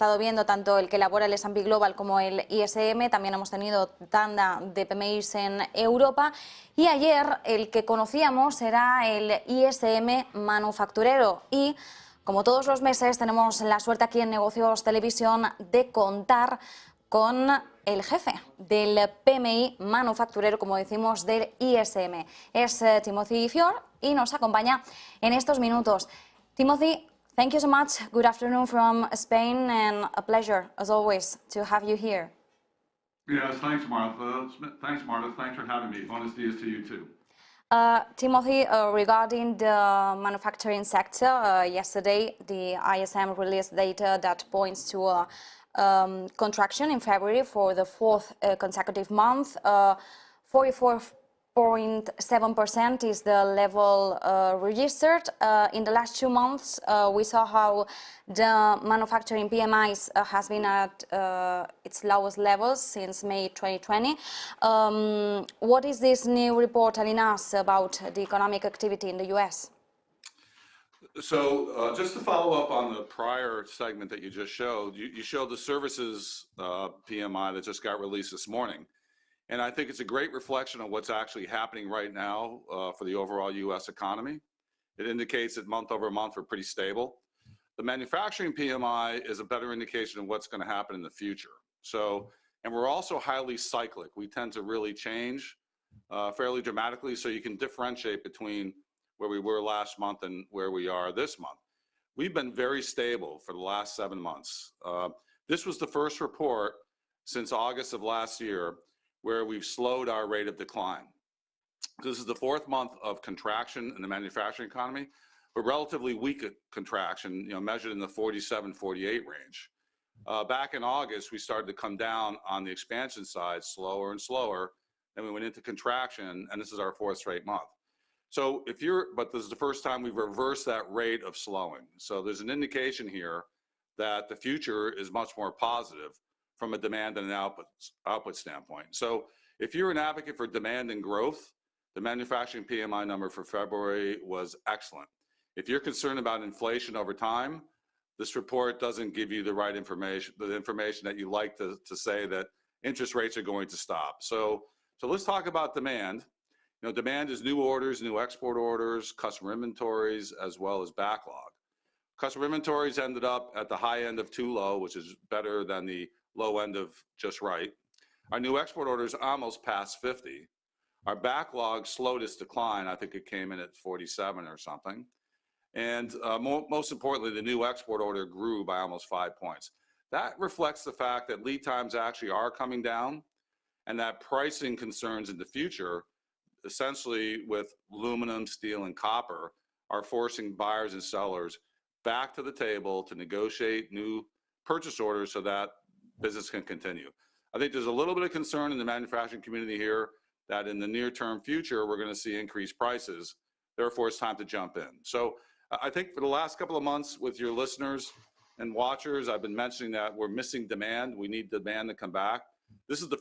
estado viendo tanto el que elabora el S&P Global como el ISM. También hemos tenido tanda de PMIs en Europa. Y ayer el que conocíamos era el ISM manufacturero. Y como todos los meses tenemos la suerte aquí en Negocios Televisión de contar con el jefe del PMI manufacturero, como decimos, del ISM. Es Timothy Fiore y nos acompaña en estos minutos. Timothy, thank you so much. Good afternoon from Spain, and a pleasure, as always, to have you here. Yes, thanks, Martha. Thanks, Martha. Thanks for having me. Buenos dias to you, too. Timothy, regarding the manufacturing sector, yesterday the ISM released data that points to a contraction in February for the fourth consecutive month. 44.7% is the level registered. In the last 2 months, we saw how the manufacturing PMIs has been at its lowest levels since May 2020. What is this new report telling us about the economic activity in the US? So just to follow up on the prior segment that you just showed, you showed the services PMI that just got released this morning. And I think it's a great reflection of what's actually happening right now for the overall US economy. It indicates that month over month we're pretty stable. The manufacturing PMI is a better indication of what's going to happen in the future. So, and we're also highly cyclic. We tend to really change fairly dramatically, so you can differentiate between where we were last month and where we are this month. We've been very stable for the last 7 months. This was the first report since August of last year where we've slowed our rate of decline. This is the 4th month of contraction in the manufacturing economy, but relatively weak contraction, measured in the 47, 48 range. Back in August, we started to come down on the expansion side, slower and slower. Then we went into contraction, and this is our 4th straight month. So but this is the first time we've reversed that rate of slowing. So there's an indication here that the future is much more positive from a demand and an output standpoint. So if you're an advocate for demand and growth, the manufacturing PMI number for February was excellent. If you're concerned about inflation over time, this report doesn't give you the right information, the information that you like to say that interest rates are going to stop. So let's talk about demand. Demand is new orders, new export orders, customer inventories, as well as backlog. Customer inventories ended up at the high end of too low, which is better than the low end of just right. Our new export orders almost passed 50. Our backlog slowed its decline. I think it came in at 47 or something. And most importantly, the new export order grew by almost 5 points. That reflects the fact that lead times actually are coming down, and that pricing concerns in the future, essentially with aluminum, steel, and copper, are forcing buyers and sellers back to the table to negotiate new purchase orders so that business can continue. I think there's a little bit of concern in the manufacturing community here that in the near-term future, we're going to see increased prices. Therefore, it's time to jump in. So I think for the last couple of months with your listeners and watchers, I've been mentioning that we're missing demand. We need demand to come back. This is the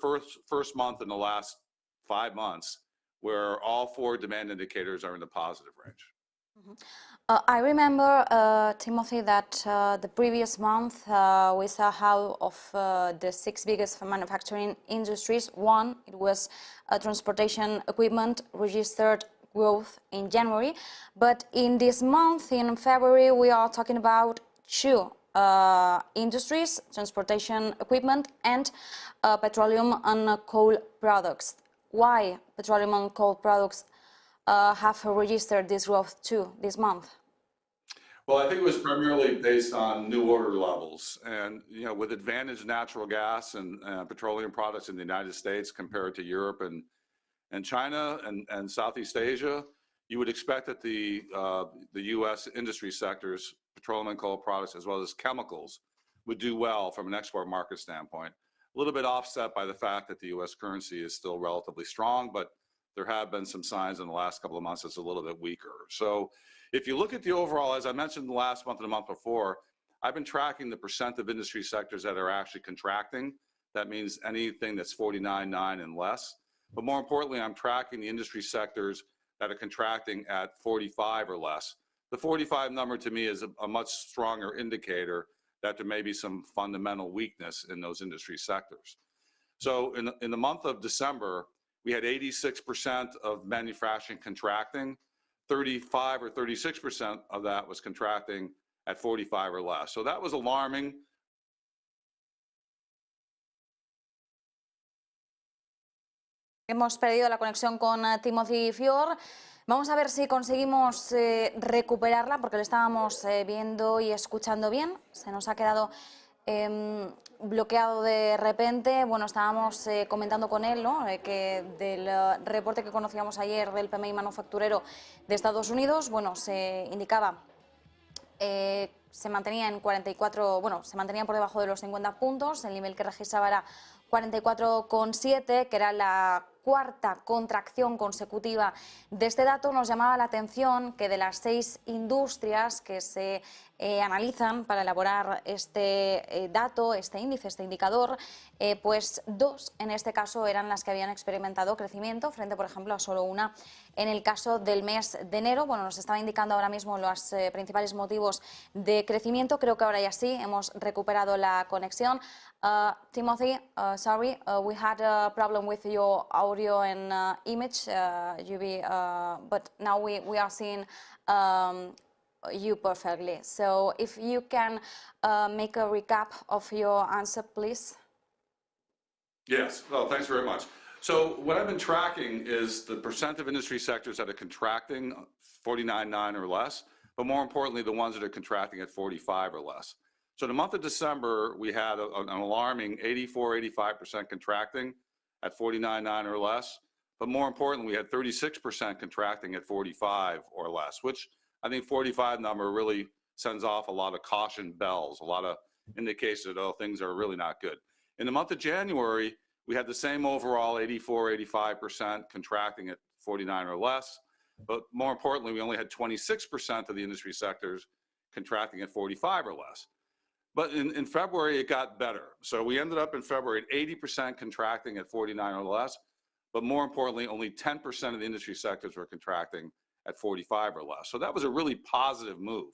first month in the last 5 months where all 4 demand indicators are in the positive range. Mm-hmm. I remember, Timothy, that the previous month we saw how of the 6 biggest manufacturing industries, one, it was transportation equipment, registered growth in January. But in this month, in February, we are talking about 2 industries, transportation equipment and petroleum and coal products. Why petroleum and coal products have registered this growth too this month? Well, I think it was primarily based on new order levels, and with advantaged natural gas and petroleum products in the United States compared to Europe and China and Southeast Asia, you would expect that the U.S. industry sectors, petroleum and coal products, as well as chemicals, would do well from an export market standpoint. A little bit offset by the fact that the U.S. currency is still relatively strong, but there have been some signs in the last couple of months it's a little bit weaker. So if you look at the overall, as I mentioned the last month and the month before, I've been tracking the percent of industry sectors that are actually contracting. That means anything that's 49.9 and less. But more importantly, I'm tracking the industry sectors that are contracting at 45 or less. The 45 number to me is a much stronger indicator that there may be some fundamental weakness in those industry sectors. So in the month of December, we had 86% of manufacturing contracting, 35 or 36% of that was contracting at 45 or less. So that was alarming. Hemos perdido la conexión con Timothy Fiore. Vamos a ver si conseguimos recuperarla, porque lo estábamos viendo y escuchando bien. Se nos ha quedado bloqueado de repente. Bueno, estábamos comentando con él, ¿no? Que del reporte que conocíamos ayer del PMI manufacturero de Estados Unidos, bueno, se indicaba se mantenía en 44, bueno, se mantenían por debajo de los 50 puntos, el nivel que registraba era 44,7, que era la cuarta contracción consecutiva de este dato. Nos llamaba la atención que de las 6 industrias que se analizan para elaborar este dato, este índice, este indicador, pues 2 en este caso eran las que habían experimentado crecimiento, frente por ejemplo a solo una en el caso del mes de enero. Bueno, nos estaba indicando ahora mismo los principales motivos de crecimiento. Creo que ahora ya sí hemos recuperado la conexión. Timothy, sorry, we had a problem with your audio and image, but now we are seeing you perfectly. So if you can make a recap of your answer, please. Yes, well, thanks very much. So what I've been tracking is the percent of industry sectors that are contracting 49.9 or less, but more importantly, the ones that are contracting at 45 or less. So in the month of December, we had an alarming 85% contracting at 49.9 or less, but more importantly, we had 36% contracting at 45 or less, which I think 45 number really sends off a lot of caution bells, a lot of indications that, oh, things are really not good. In the month of January, we had the same overall 85% contracting at 49 or less, but more importantly, we only had 26% of the industry sectors contracting at 45 or less. But in February, it got better. So we ended up in February at 80% contracting at 49 or less, but more importantly, only 10% of the industry sectors were contracting at 45 or less. So that was a really positive move,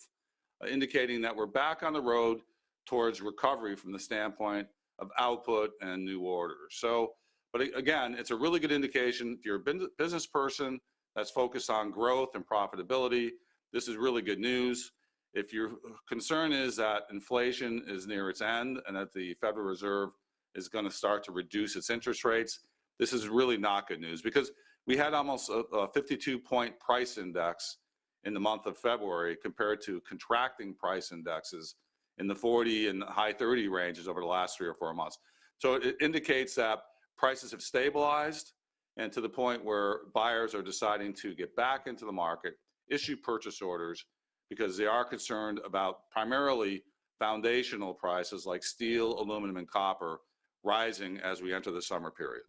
indicating that we're back on the road towards recovery from the standpoint of output and new orders. So, but again, it's a really good indication. If you're a business person that's focused on growth and profitability, this is really good news. If your concern is that inflation is near its end and that the Federal Reserve is going to start to reduce its interest rates, this is really not good news, because we had almost a 52-point price index in the month of February compared to contracting price indexes in the 40 and high 30 ranges over the last 3 or 4 months. So it indicates that prices have stabilized, and to the point where buyers are deciding to get back into the market, issue purchase orders, because they are concerned about primarily foundational prices like steel, aluminum, and copper rising as we enter the summer period.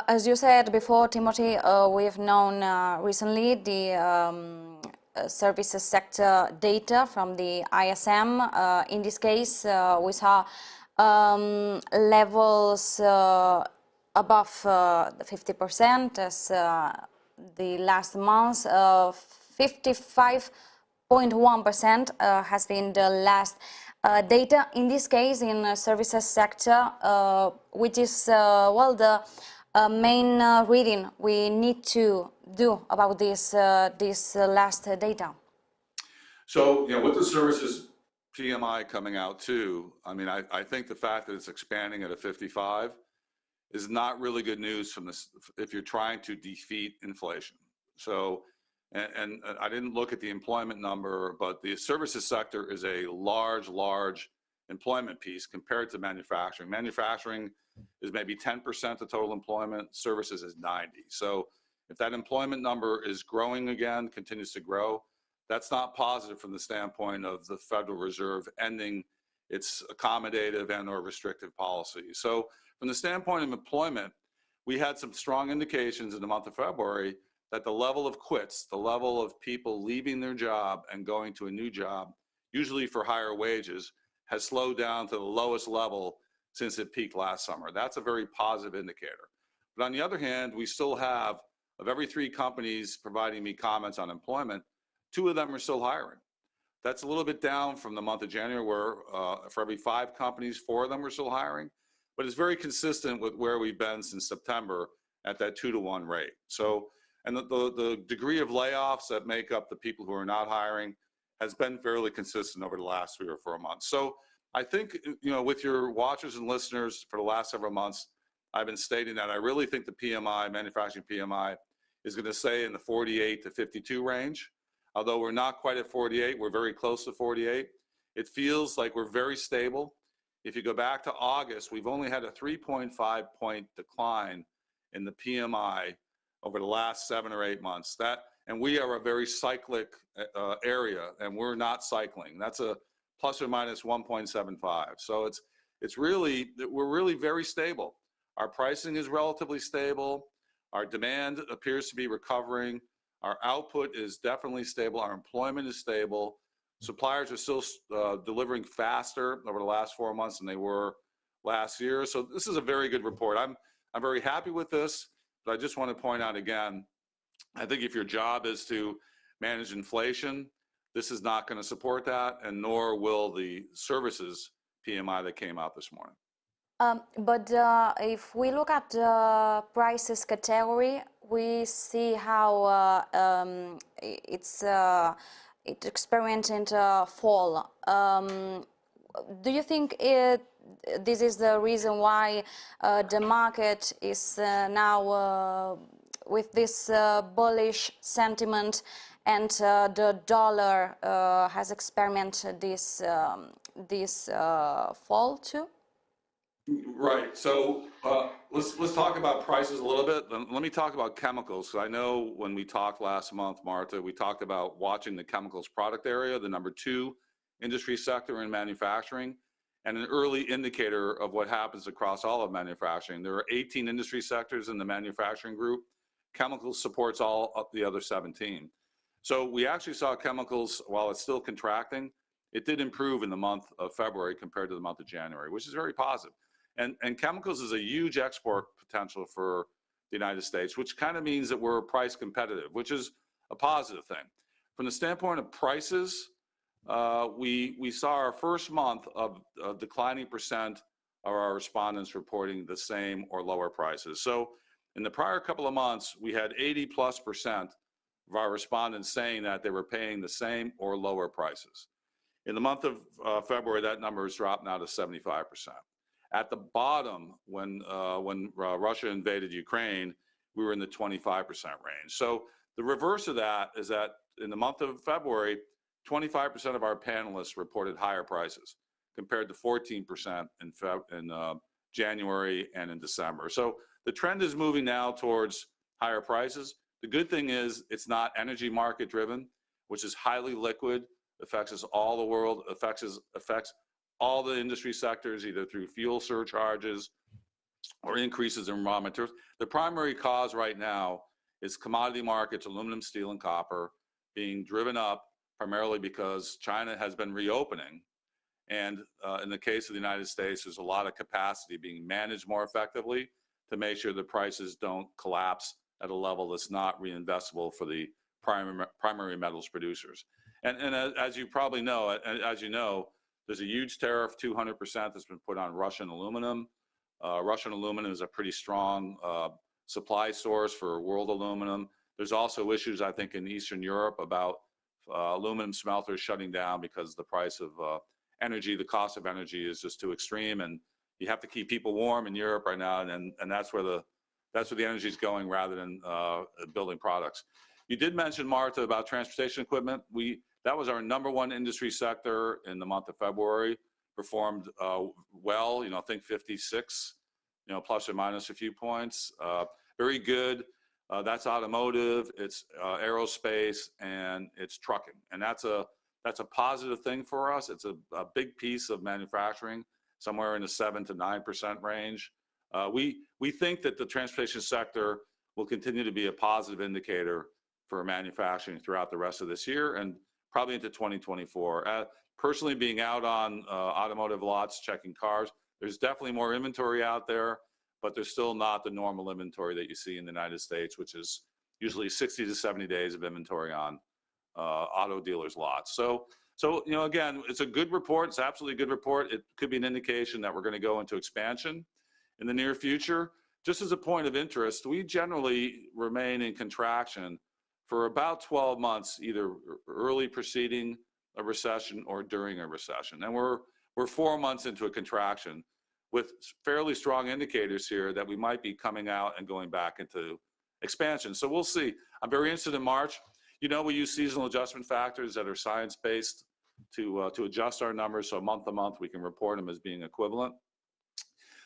As you said before, Timothy, we've known recently the services sector data from the ISM. In this case, we saw levels above 50% as the last month. 55.1% has been the last data. In this case, in services sector, which is well the main reading we need to do about this last data. So, you know, with the services PMI coming out too, I mean, I think the fact that it's expanding at a 55 is not really good news from this if you're trying to defeat inflation. So, and I didn't look at the employment number, but the services sector is a large employment piece compared to manufacturing. Manufacturing is maybe 10% of total employment, services is 90. So if that employment number is growing again, continues to grow, that's not positive from the standpoint of the Federal Reserve ending its accommodative and or restrictive policy. So from the standpoint of employment, we had some strong indications in the month of February that the level of quits, the level of people leaving their job and going to a new job, usually for higher wages, has slowed down to the lowest level since it peaked last summer. That's a very positive indicator. But on the other hand, we still have, of every 3 companies providing me comments on employment, 2 of them are still hiring. That's a little bit down from the month of January, where for every 5 companies, 4 of them were still hiring. But it's very consistent with where we've been since September at that 2-to-1 rate. So, and the degree of layoffs that make up the people who are not hiring has been fairly consistent over the last 3 or 4 months. So I think, you know, with your watchers and listeners for the last several months, I've been stating that I really think the PMI, manufacturing PMI, is going to stay in the 48 to 52 range. Although we're not quite at 48, we're very close to 48. It feels like we're very stable. If you go back to August, we've only had a 3.5 point decline in the PMI over the last 7 or 8 months. And we are a very cyclic area, and we're not cycling. That's a plus or minus 1.75. So we're really very stable. Our pricing is relatively stable. Our demand appears to be recovering. Our output is definitely stable. Our employment is stable. Suppliers are still delivering faster over the last 4 months than they were last year. So this is a very good report. I'm very happy with this, but I just want to point out again, I think if your job is to manage inflation, this is not going to support that, and nor will the services PMI that came out this morning. But if we look at the prices category, we see how it experienced a fall. Do you think this is the reason why the market is now with this bullish sentiment, and the dollar has experienced this fall too? Right. So let's talk about prices a little bit. Let me talk about chemicals. So I know when we talked last month, Martha, we talked about watching the chemicals product area, the number 2 industry sector in manufacturing, and an early indicator of what happens across all of manufacturing. There are 18 industry sectors in the manufacturing group. Chemicals supports all of the other 17. So we actually saw chemicals, while it's still contracting, it did improve in the month of February compared to the month of January, which is very positive. And chemicals is a huge export potential for the United States, which kind of means that we're price competitive, which is a positive thing. From the standpoint of prices, we saw our first month of a declining percent of our respondents reporting the same or lower prices. So in the prior couple of months, we had 80+% of our respondents saying that they were paying the same or lower prices. In the month of February, that number has dropped now to 75%. At the bottom, when Russia invaded Ukraine, we were in the 25% range. So the reverse of that is that in the month of February, 25% of our panelists reported higher prices compared to 14% in January and in December. So the trend is moving now towards higher prices. The good thing is it's not energy market driven, which is highly liquid, affects us all the world, affects all the industry sectors, either through fuel surcharges or increases in raw materials. The primary cause right now is commodity markets, aluminum, steel, and copper, being driven up primarily because China has been reopening. And in the case of the United States, there's a lot of capacity being managed more effectively to make sure the prices don't collapse at a level that's not reinvestable for the primary metals producers. And as you probably know, as you know, there's a huge tariff, 200%, that's been put on Russian aluminum. Russian aluminum is a pretty strong supply source for world aluminum. There's also issues, I think, in Eastern Europe about aluminum smelters shutting down because the price of energy, the cost of energy is just too extreme, and you have to keep people warm in Europe right now, and that's where the energy is going rather than building products. You did mention, Martha, about transportation equipment. That was our #1 industry sector in the month of February. Performed well, I think 56, plus or minus a few points. Very good. That's automotive, it's aerospace, and it's trucking. And that's a positive thing for us. It's a big piece of manufacturing, somewhere in the 7 to 9% range. We think that the transportation sector will continue to be a positive indicator for manufacturing throughout the rest of this year and probably into 2024. Personally, being out on automotive lots, checking cars, there's definitely more inventory out there, but there's still not the normal inventory that you see in the United States, which is usually 60 to 70 days of inventory on auto dealers' lots. So So, again, it's a good report. It's absolutely a good report. It could be an indication that we're going to go into expansion in the near future. Just as a point of interest, we generally remain in contraction for about 12 months, either early preceding a recession or during a recession. And we're 4 months into a contraction with fairly strong indicators here that we might be coming out and going back into expansion. So we'll see. I'm very interested in March. We use seasonal adjustment factors that are science-based to adjust our numbers. So month to month, we can report them as being equivalent.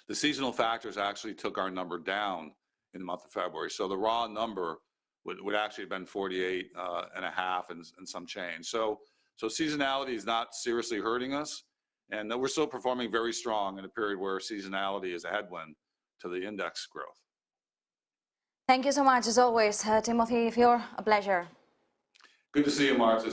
The seasonal factors actually took our number down in the month of February. So the raw number would actually have been 48 and a half and some change. So seasonality is not seriously hurting us. And we're still performing very strong in a period where seasonality is a headwind to the index growth. Thank you so much, as always, Timothy Fiore. A pleasure. Good to see you, Martha.